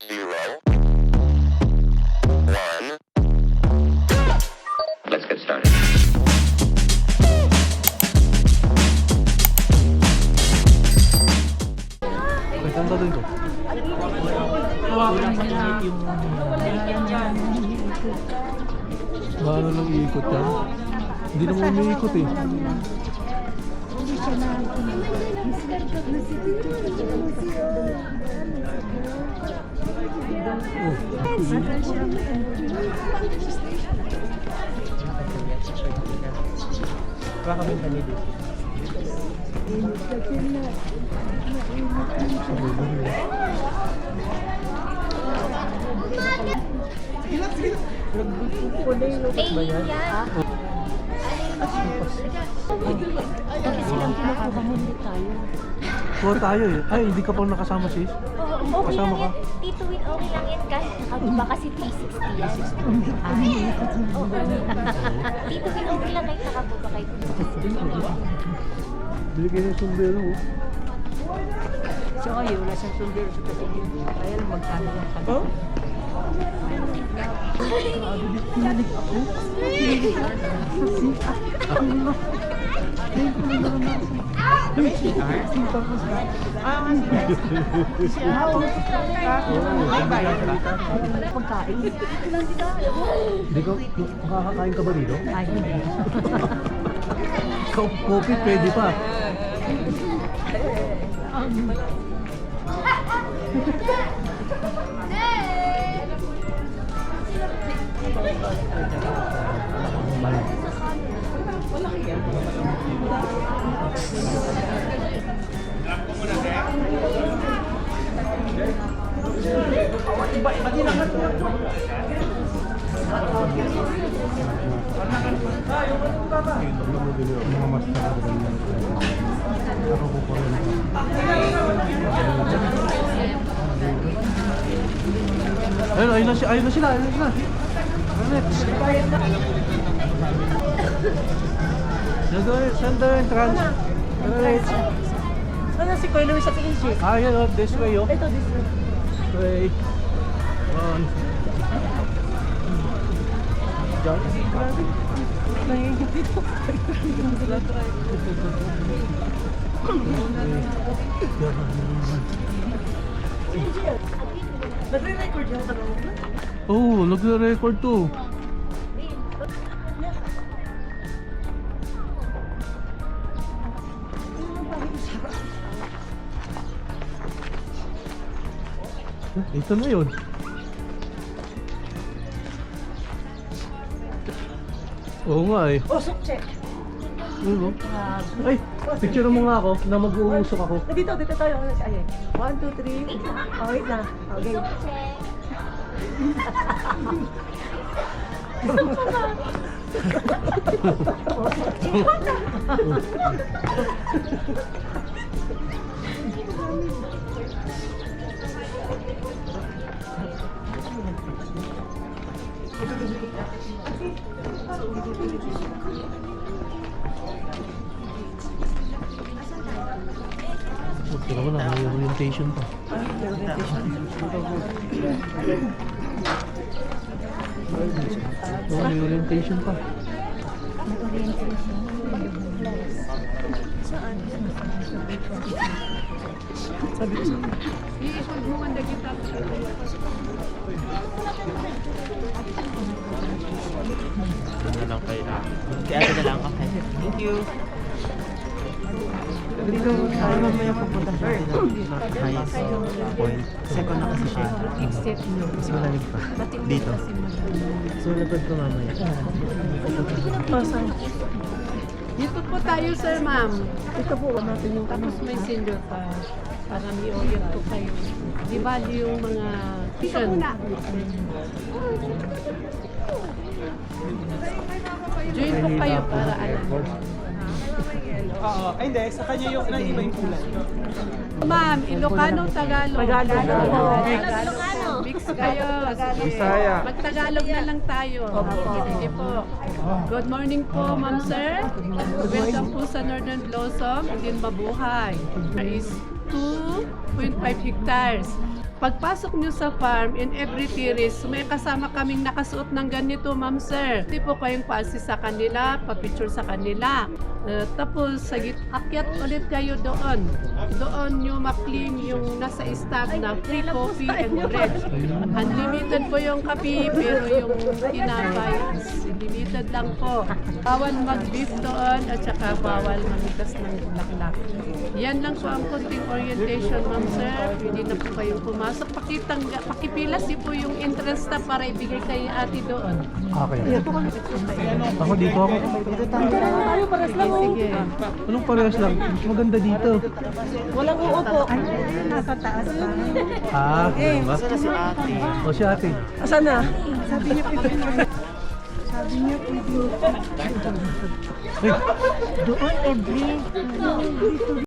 0, 1. Let's get started. May kanta din ko. Paano lang iikot yan? Hindi naman umiikot eh. Kuha tayo eh. Ay, hindi ka pa nakasama sis? Okay Kasama lang ka? yan. Tito Win, okay lang yan. Kahit nakababa kasi 360 yan. Oo. Tito Win, okay lang kahit nakababa kahit 360. Bili kayo ng sombrero oh. So ngayon, wala siyang sombrero sa patigil. Kaya lang magkano lang kami. Oh? Pagkain. Hindi ka, makakakain ka ba dito? Ay, hindi. Coffee pwede pa. Mga mas ako po pa rin. Ayun na sila, ayun na sila. Saan daw entrance? Sana si Kuya Luis at si Ishi. Ah, yan oh, this way oh. Ito, this way. Way. One. Grabe. Nagre-record yung tanong mo? Oo, nagre-record to. Ito na yun. Oo nga eh. Oh, soup check. Oo. Ay, picture mo nga ako na mag-uusok ako. Dito tayo. Ayan. 1, 2, 3. Oh, wait na. Okay. Pero wala, may orientation pa. Oo, may orientation pa. Sabi ko sa'yo. Na lang kayo. Kaya ate na lang. Okay. Thank you. Dito tayo mamaya pupunta sa Highest point. Second na kasi siya. Mas malamig pa. Dito. So, lapad ko mamaya. Dito po tayo, sir, ma'am. Ito po natin yung Tapos may senior pa. Para may-orient po kayo. Di ba yung mga... Dito muna. Join po kayo para alam. Oo, ay hindi, sa kanya yung iba yung kulay. Ma'am, Ilocano, Tagalog. Ilocano. Mix kayo. Bisaya. Mag-Tagalog na lang tayo. Sige po. Good morning po, ma'am, sir. Welcome po sa Northern Blossom. Hindi mabuhay. Is 2.5 hectares. Pagpasok nyo sa farm, in every terrace, may kasama kaming nakasuot ng ganito, ma'am sir. Hindi po kayong pa-assist sa kanila, pa-picture sa kanila. Tapos, akyat ulit kayo doon. Doon nyo ma-claim yung nasa stock na free coffee and bread. Unlimited po yung kape, pero yung tinapay is limited lang po. Bawal mag-beef doon at saka bawal mamitas ng bulaklak. Yan lang po ang konting orientation, ma'am sir. Pwede na po kayong pumasok. Pakipila si po yung entrance na para ibigay kay ate doon. Okay. Ako dito ako. Sige. Anong parehas lang? Mas maganda dito. Walang uupo. Nasa taas pa. Ah, ganun ba? Kasi si ate. O si ate. Asan na? Sabi niya pwede. Sabi niya pwede. Ay, Doon every